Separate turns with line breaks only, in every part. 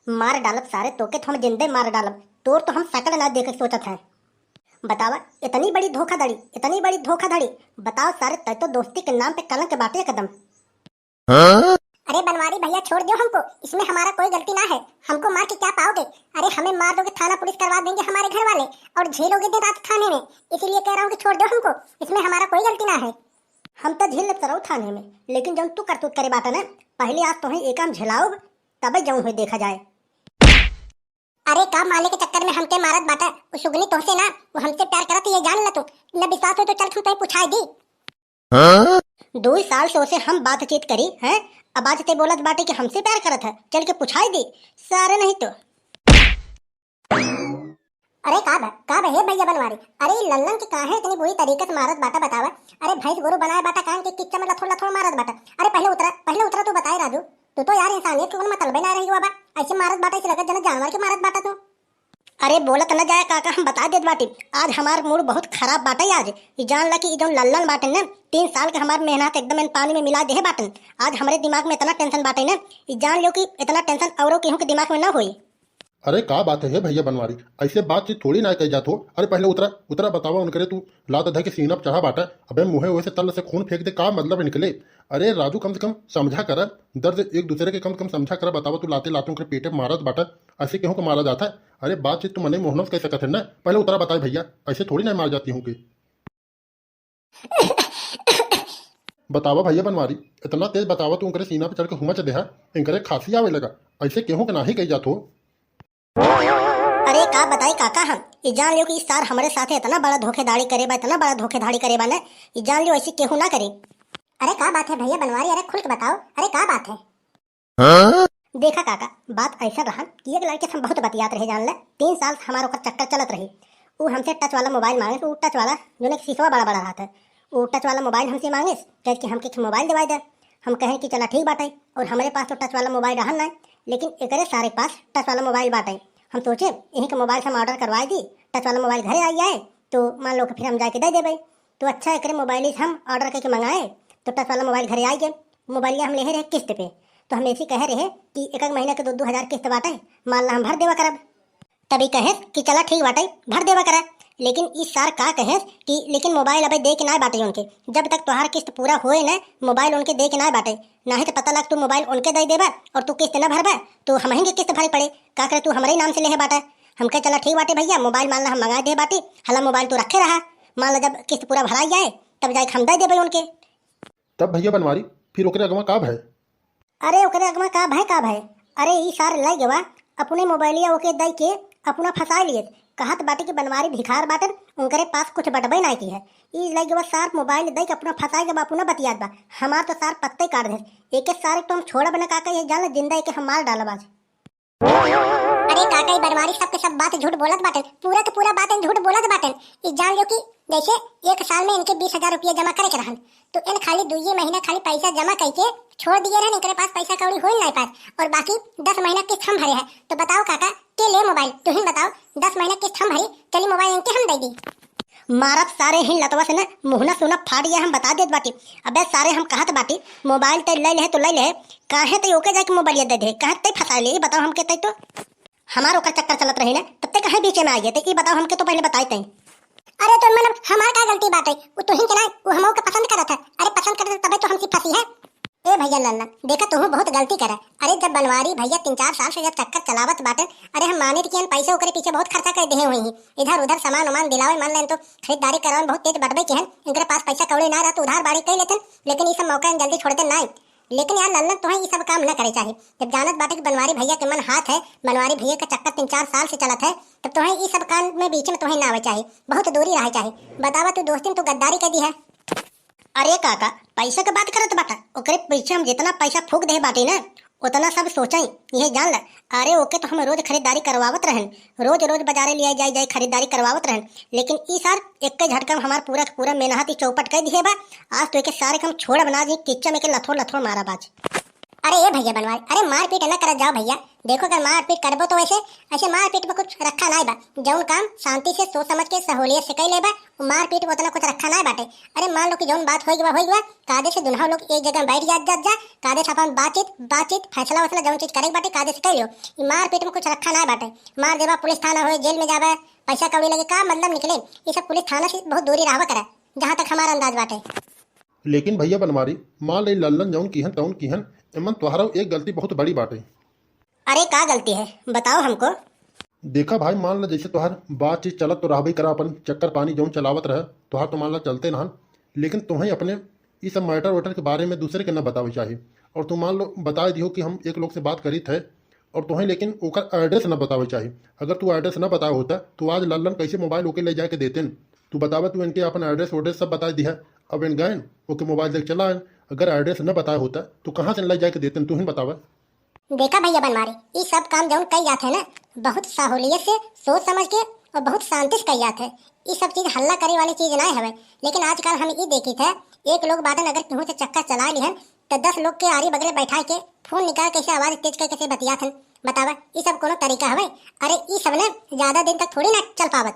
मार डालब सारे तोके तो हम जिंदे मार डालब। तोर तो हम सकल ना देख सोचत है। बतावा इतनी बड़ी धोखाधड़ी। बताओ सारे तय तो दोस्ती के नाम पे कलंक बाटे कदम। अरे बनवारी भैया छोड़ दो हमको, इसमें हमारा कोई गलती ना है। हमको मार के क्या पाओगे? अरे हमें मार दोगे, थाना पुलिस करवा देंगे हमारे घर वाले और झेलोगे दिन रात थाने में। इसीलिए कह रहा हूँ कि छोड़ दो हमको, इसमें हमारा कोई गलती ना है। हम तो झेल लेते रहो थाने में, लेकिन जब तू करतूत करे बाटा ना, पहले आज तुम्हें एक काम झेलाओ तब जाऊँ हुए देखा जाए। अरे का माले के चक्कर में हमके मारत बाटा, वो सुगनी तोहसे ना, वो हमसे प्यार करत ये जान ल तू। न विश्वास हो तो चल तुम पूछाई दी। 2 साल से उसे हम बातचीत करी हैं, अब आज ते बोलत बाटे कि हमसे प्यार करत है, चल के पूछाई दी सारे नहीं तो। अरे का है भैया बनवारी? अरे लल्लन के काहे इतनी बुरी तरीके से मारत बाटा बतावा। अरे भैंस गोरू बनाए बाटा कान के किच्चा में लथोड़ लथोड़ मारत बाटा। अरे पहले उतरा तू बताए राजू, तू तो यार इंसानियत के मतलब ना रही बाबा। ऐसे मारत बाटा ऐसे लगत जना जानवर के मारत बाटा तू। अरे बोलत न जाए काका, हम बता देत बाटी। आज हमार मूड बहुत खराब बाटा आज। ये जान ला कि जो लल्लन बाटन ना, 3 साल के हमार मेहनत एकदम पानी में मिला दे बाटन। आज हमारे दिमाग में इतना टेंशन बाटे ना, ये जान लो कि इतना टेंशन औरों केहू के दिमाग में ना होई।
अरे का बात है भैया बनवारी, ऐसे बातचीत थोड़ी ना कही जात हो। अरे पहले उतरा बतावा उनकरे तू लात धर के सीना पर चढ़ा बाटा। अबे मुँहे वैसे तल से खून फेंक दे, का मतलब निकले? अरे राजू कम से कम समझा कर, दर्द एक दूसरे के कम से कम समझा कर। बतावा तू लाते लातों के पेटे मारत बाटा, ऐसे केहू को मारा जाता है? अरे बातचीत तो मने मोहनस कह सकत है ना। पहले उतरा बताए भैया, ऐसे थोड़ी ना मार जाती हूँ कि। बतावा भैया बनवारी, इतना तेज बतावा तू उनकरे सीना पे चढ़ के हुमच देहा, इनकरे खांसी आवे लगा। ऐसे केहू के नाही कही जात हो।
अरे का बताई काका, हम ये जान लियो कि इस सार हमारे साथ इतना बड़ा धोखेधाड़ी करे बा, इतना बड़ा धोखेधाड़ी करे बा ना, ये जान लियो ऐसी केहू ना करे। अरे का बात है भैया बनवारी, अरे खुल के बताओ, अरे का बात है? देखा काका, बात ऐसा रहा कि एक लड़के से हम बहुत बतियात रहे जान ले। 3 साल से हमारे ऊपर चक्कर चलत रही। वो हमसे टच वाला मोबाइल मांगे, तो टच वाला जो शीशवा बड़ा बड़ा रहा था, वो टच वाला मोबाइल हमसे मांगे कि हमके मोबाइल दिवाई दे। हम कहें कि चला ठीक बाटे, और हमारे पास तो टच वाला मोबाइल रहा ना, लेकिन एकरे सारे पास टच वाला मोबाइल बाटे। हम सोचे यहीं के मोबाइल से हम ऑर्डर करवाए दी, टच वाला मोबाइल घरे आई जाए तो मान लो कि फिर हम जाके दे देवे। तो अच्छा एकरे मोबाइल से हम ऑर्डर करके मंगाए, तो टच वाला मोबाइल घरे आई गए। मोबाइल हम ले रहे किस्त पे, तो हम ऐसे कह रहे कि एक महीने के 2-2 हज़ार किस्त बाटे, मान ला हम भर देवा करब। तभी कहे कि चला ठीक बाटे भर देवा करा। लेकिन इस सार का कहे कि लेकिन मोबाइल अबे दे के ना बाटे उनके, जब तक तुम्हार किस्त पूरा होए ना मोबाइल उनके दे के ना बाटे। ना है तो पता लग तू मोबाइल उनके दे देबा और तू किस्त ना भरबा तो हम ही किस्त भरे पड़े। का करे तू हमारे नाम से ले बाटा। हम कहे चला ठीक बाटे भैया, मोबाइल मान ला हम मंगा दे बाटी, हला मोबाइल तो रखे रहा, मान ला जब किस्त पूरा भराई जाए तब जाए हम दे देबे उनके।
तब भैया बनवारी फिर ओकरे अगवा का भय?
अरे ओकरे अगवा का भय? अरे ई सार लाई गवा अपने मोबाइलिया ओके दई के अपना फंसा लिए। कहत बाटे कि बनवारी भिखार बाटन, उनकरे पास कुछ बटबे ना की है। ई लाई गवा सार मोबाइल दई के अपना फंसाए के अपना बतियात बा। हमार तो सार पत्ते काट दे। एक सारे तो हम छोड़ा बना काका, ये जान जिंदा के हम मार डालब आज। अरे काका ये बनवारी सबके सब बात झूठ बोलत बाटन, पूरा के पूरा बात झूठ बोलत बाटन। ई जान लो कि जैसे 1 साल में इनके 20,000 रुपया जमा करे के रहन, तो इन खाली 2 महीना खाली पैसा जमा करके छोड़ दिए रहन। इनके पास पैसा कौड़ी हो नहीं पास, और बाकी 10 महीना किस्त हम भरे हैं। तो बताओ काका के ले मोबाइल तू ही बताओ, 10 महीना किस्त हम भरी, चली मोबाइल इनके हम दे दी। मारत सारे ही लतवा से ना मुहना सोना फाड़ गया, हम बता देत बाटी। अबे सारे हम कहत बाटी मोबाइल ते ले ले तो ले ले, काहे ते ओके जाके मोबाइल दे दे, काहे ते फंसा ले बताओ हमके। तई तो हमार ओकर चक्कर चलत रही ना, तब तक कहे बीच में आ गए थे। बताओ हमके तो पहले बताई तई। अरे तो मतलब हमार का गलती बात है? वो तो ही के ना वो हमो के पसंद करत है। अरे पसंद करत तबे तो हमसे फंसी है। ए भैया लल्ला देखा तू बहुत गलती करा। अरे जब बनवारी भैया 3-4 साल से जब चक्कर चलावत बाटे, अरे हम माने कि पैसे ओकरे पीछे बहुत खर्चा कर दे हुई, इधर उधर सामान वामान दिलावे, मान लें तो खरीदारी करावे बहुत तेज बढ़बे के हैं। इनके पास पैसा कौड़ी ना रहा तो उधार बाड़ी कर लेते, लेकिन ये सब मौका जल्दी छोड़ते ना। लेकिन यार लल्लन तो ये सब काम न करे चाहिए। जब जानत बाटे कि बनवारी भैया के मन हाथ है, बनवारी भैया का चक्कर 3-4 साल से चलत है, तब तो ये सब काम में बीच में तो ना आवे चाहिए, बहुत दूरी रहे चाहिए। बतावा तू दोस्ती तू गद्दारी कर दी है। अरे काका पैसा के बात करत बाटा, ओकरे पीछे हम जितना पैसा फूक दे बाटी ना उतना सब सोचा ये जान ला। अरे ओके तो हम रोज खरीदारी करवावत रहन, रोज बाजारे ले जाए खरीदारी करवावत रहन, लेकिन ई सार एक झटका में हमार पूरा मेहनत चौपट कर दिए बा। आज तो एक सारे हम छोड़ बना दी, किच्चा में के लथोड़ मारा बाज। अरे ये भैया बनवारी, अरे मारपीट न करत जाओ भैया। देखो अगर मारपीट करबो तो ऐसे ऐसे मारपीट में कुछ रखा नहीं बा। जौन काम शांति से सोच समझ के सहूलियत से कई लेबा, मारपीट में उतना कुछ रखा नहीं बाटे। अरे मान लो कि जौन बात होई गवा कायदे से दुनहा लोग एक जगह बैठ जा कायदे से अपन बातचीत फैसला वैसला जौन चीज करे बाटे कायदे से कर लो। मारपीट में कुछ रखा नहीं बाटे। मार देबा पुलिस थाना हो, जेल में जाबा, पैसा कौड़ी लगे, का मतलब निकले। ये सब पुलिस थाना से बहुत दूरी रहवा करा, जहाँ तक हमारा अंदाज बाटे।
लेकिन भैया बनवारी, मान ले लल्लन जौन कीहन तौन कीहन, एमन तोहरा एक गलती बहुत बड़ी बाटे।
अरे का गलती है बताओ हमको।
देखा भाई, मान ला जैसे तोहार बातचीत चलत तो रहबे करा, अपन चक्कर पानी जौन चलावत रहे तोहार तो मान ला चलते रहन, लेकिन तुम्हें अपने ये सब मैटर वैटर के बारे में दूसरे के न बतावे चाहिए। और तुम मान लो बता दियो कि हम एक लोग से बात करी थे, और तुम्हें लेकिन ओकर एड्रेस न बतावे चाहिए। अगर तू एड्रेस न बताया होता तो आज लल्लन कैसे मोबाइल ओके ले जाके देते। तू बतावे तू इनके अपन एड्रेस वोड्रेस सब बता दिया, अब इन गए ओके मोबाइल देख चला। अगर एड्रेस न बताया होता तो कहाँ से ले जाके देते, तू ही बतावा।
देखा भैया बनवारी, ये सब काम जौन कई जाते है ना, बहुत साहूलियत से सोच समझ के और बहुत शांति से कई जाते है। ये सब चीज हल्ला करे वाली चीज नहीं है। लेकिन आजकल हम ये देखी थे, एक लोग बातन अगर केहू से चक्कर चला लिहन तो 10 लोग के आरी बगले बैठा के फोन निकाल कैसे आवाज तेज कर कैसे बतियात हन। बतावा ये सब कोनो तरीका हवे? अरे ये सब ने ज्यादा दिन तक थोड़ी ना चल पावत।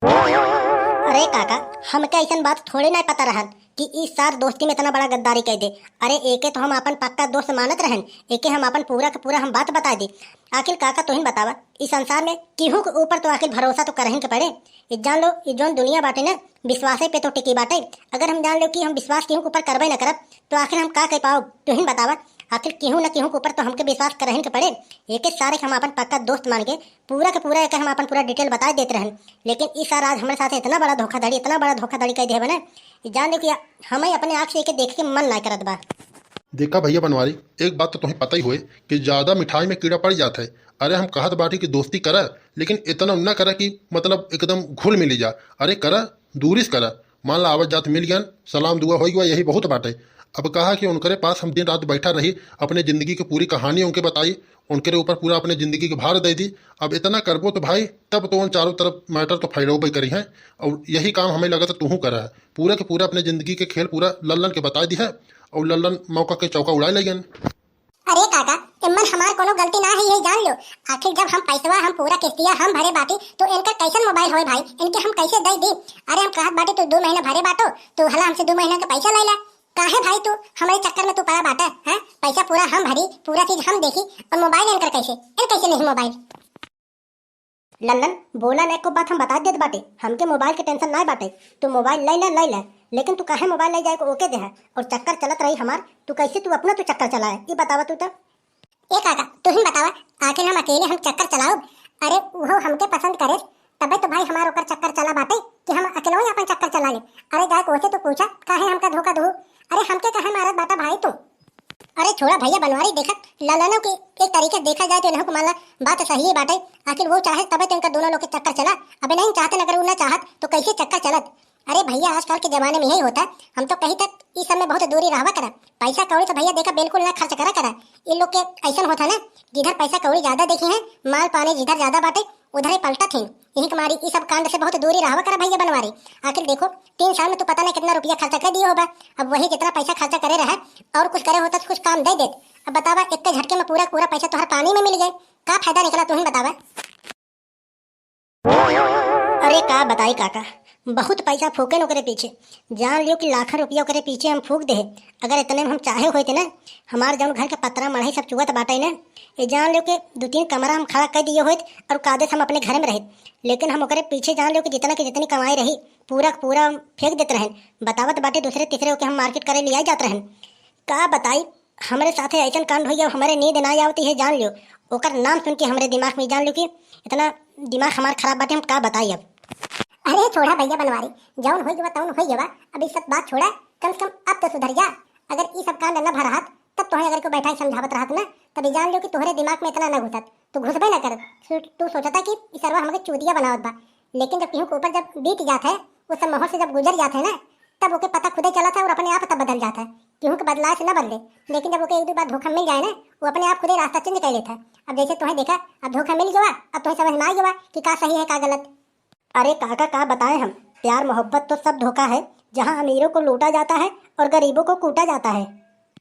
अरे काका, हमके ऐसा बात थोड़ी ना पता रहन कि इस सार दोस्ती में इतना बड़ा गद्दारी कह दे। अरे एके तो हम अपन पक्का दोस्त मानत रहन, एके हम अपन पूरा का पूरा हम बात बता दी। आखिर काका तो ही बतावा, इस संसार में केहू के ऊपर तो आखिर भरोसा तो करहिन के पड़े। ये जान लो ये जौन दुनिया बाटे ना, विश्वासे पे तो टिकी बाटे। अगर हम जान लो कि हम विश्वास केहू के ऊपर करबे न करब तो आखिर हम का कह पाओ, तो ही बतावा। आखिर केहू न केहू के ऊपर तो हमके विश्वास करहिन के पड़े। एक सारे हम अपन पक्का दोस्त मान के पूरा के पूरा एक हम अपन पूरा डिटेल बता देते रहन। लेकिन इस सार आज हमारे साथ इतना बड़ा धोखाधड़ी कह दे ना, जान लो कि हमें अपने आँख से एके देख के मन ना करत बा।
देखा भैया बनवारी, एक बात तो तुम्हें पता ही हुए कि ज्यादा मिठाई में कीड़ा पड़ जाता है। अरे हम कहत बाटी की दोस्ती करा, लेकिन इतना न करा कि मतलब एकदम घुल मिली जा। अरे करा दूरी से करा, मान ला आवत जात मिल गया, सलाम दुआ हो गया, यही बहुत बाटे। अब कहा कि उनके पास हम दिन रात बैठा रही, अपने जिंदगी की पूरी कहानी उनके बताई, उनके ऊपर पूरा अपने जिंदगी के भार दे दी। अब इतना करबो तो भाई तब तो उन चारों तरफ मैटर तो फैलो भाई करी है। और यही काम हमें लगा था तू करा है, पूरा के पूरा अपने जिंदगी के खेल पूरा लल्लन के बता दी है, और लल्लन मौका के चौका उड़ा लेगन।
अरे काका, इमन हमार कोनो गलती ना है, ये जान लो। आखिर जब हम पैसवा हम पूरा किस्तिया हम भरे बाटी तो इनका कैसन मोबाइल होए भाई, इनके हम कैसे दे दी। अरे हम कहत बाटी तो 2 महीना भरे बाटो, तो हला हमसे 2 महीना का पैसा ले ला। काहे भाई तू हमारे चक्कर में तू पड़ा बाटा है? पैसा पूरा हम भरी, पूरा चीज हम देखी, और मोबाइल इनकर कैसे नहीं मोबाइल। लल्लन बोला ने को बात हम बता देत बाटे, हमके मोबाइल के टेंशन ना बाटे। तू मोबाइल ले ले, लेकिन तू काहे मोबाइल ले जाए को ओके दे है, और चक्कर चलत रही हमार, तू कैसे तू अपना तू चक्कर चलाए ये बतावा तू तो। ए काका तू ही बतावा, आखिर हम अकेले हम चक्कर चलाओ? अरे वो हमके पसंद करे तबे तो भाई हमार ओकर चक्कर चला बाटे कि हम अकेले ही अपन चक्कर चला ले। अरे जाए कोसे तो पूछा काहे हमका धोखा दो? अरे हमके काहे मारत बाटा भाई तू? अरे छोड़ा भैया बनवारी, देखा लल्लनों की एक तरीके देखा जाए तो इन्हों को मान ला बात सही है बाटे। आखिर वो चाहे तबे तो इनका दोनों लोग के चक्कर चला, अबे नहीं चाहते, अगर वो ना चाहत तो कैसे चक्कर चलत। अरे भैया आजकल के जमाने में यही होता है, हम तो कहीं तक इस सब में बहुत दूरी रहवा करा। पैसा कौड़ी तो भैया देखा बिल्कुल ना खर्च करा। इन लोग के ऐसा होता ना, जिधर पैसा कौड़ी ज्यादा देखी है, माल पानी जिधर ज्यादा बाटे उधर ही पलटा थी। यही तुम्हारी इस सब कांड से बहुत दूरी रहवा करा भैया बनवारी। आखिर देखो 3 साल में तो पता नहीं कितना रुपया खर्चा कर दिया होगा, अब वही जितना पैसा खर्चा करे रहा और कुछ करे होता तो कुछ काम दे देते। अब बतावा एक के झटके में पूरा पूरा पैसा तुम्हारे पानी में मिल गए, का फायदा निकला तुम ही बतावा। अरे का बताई काका, बहुत पैसा फूके ओकरे पीछे, जान लियो कि लाखों रुपया ओकरे पीछे हम फूक दे। अगर इतने में हम चाहे होते ना, हमारे जौन घर के पतरा मढ़ाई सब चुगत बाटे ना, ये जान लियो कि 2-3 कमरा हम खड़ा कर दिए होते और कायदे से हम अपने घर में रहे। लेकिन हम ओकरे पीछे जान लियो कि जितना की जितनी कमाई रही पूरा पूरा फेंक देते रहन। बतावत बाटे दूसरे तीसरे होके हम मार्केट करे ले जाते रहन। का बताई हमारे साथे ऐसा कांड हो गया, हमारे नींद ना आवती है। जान लियो ओकर नाम सुन के हमारे दिमाग में जान लियो कि इतना दिमाग हमारा खराब बाटे, हम का बताई अब। अरे छोड़ा भैया बनवारी, जौन हो गया तौन हो गया, अब इस सब बात छोड़ा, कम से कम अब तो सुधर जा। अगर ये सब कांड न भरहत तब तुम्हें अगर को बैठा समझावत रहत ना, तभी जान लो कि तुम्हारे दिमाग में इतना न घुसत, तो घुसबे न कर। तू सोचता कि इस सरवा हमके चूतिया बनावत बा, लेकिन जब केहू के ऊपर जब बीत जाता है, उस सब माहौल से जब गुजर जाते हैं ना, तब ओके पता खुदे चला था और अपने आप तब बदल जाता है। केहू के बदलाव से न बदले, लेकिन जब ओके 1-2 बार धोखा मिल जाए ना, वो अपने आप खुदे रास्ता चेंज कर लेता है। अब जैसे तुम्हें देखा, अब धोखा मिल गया, अब तुम्हें समझ में आ गया कि का सही है का गलत। अरे काका का बताएं हम, प्यार मोहब्बत तो सब धोखा है, जहाँ अमीरों को लूटा जाता है और गरीबों को कूटा जाता है।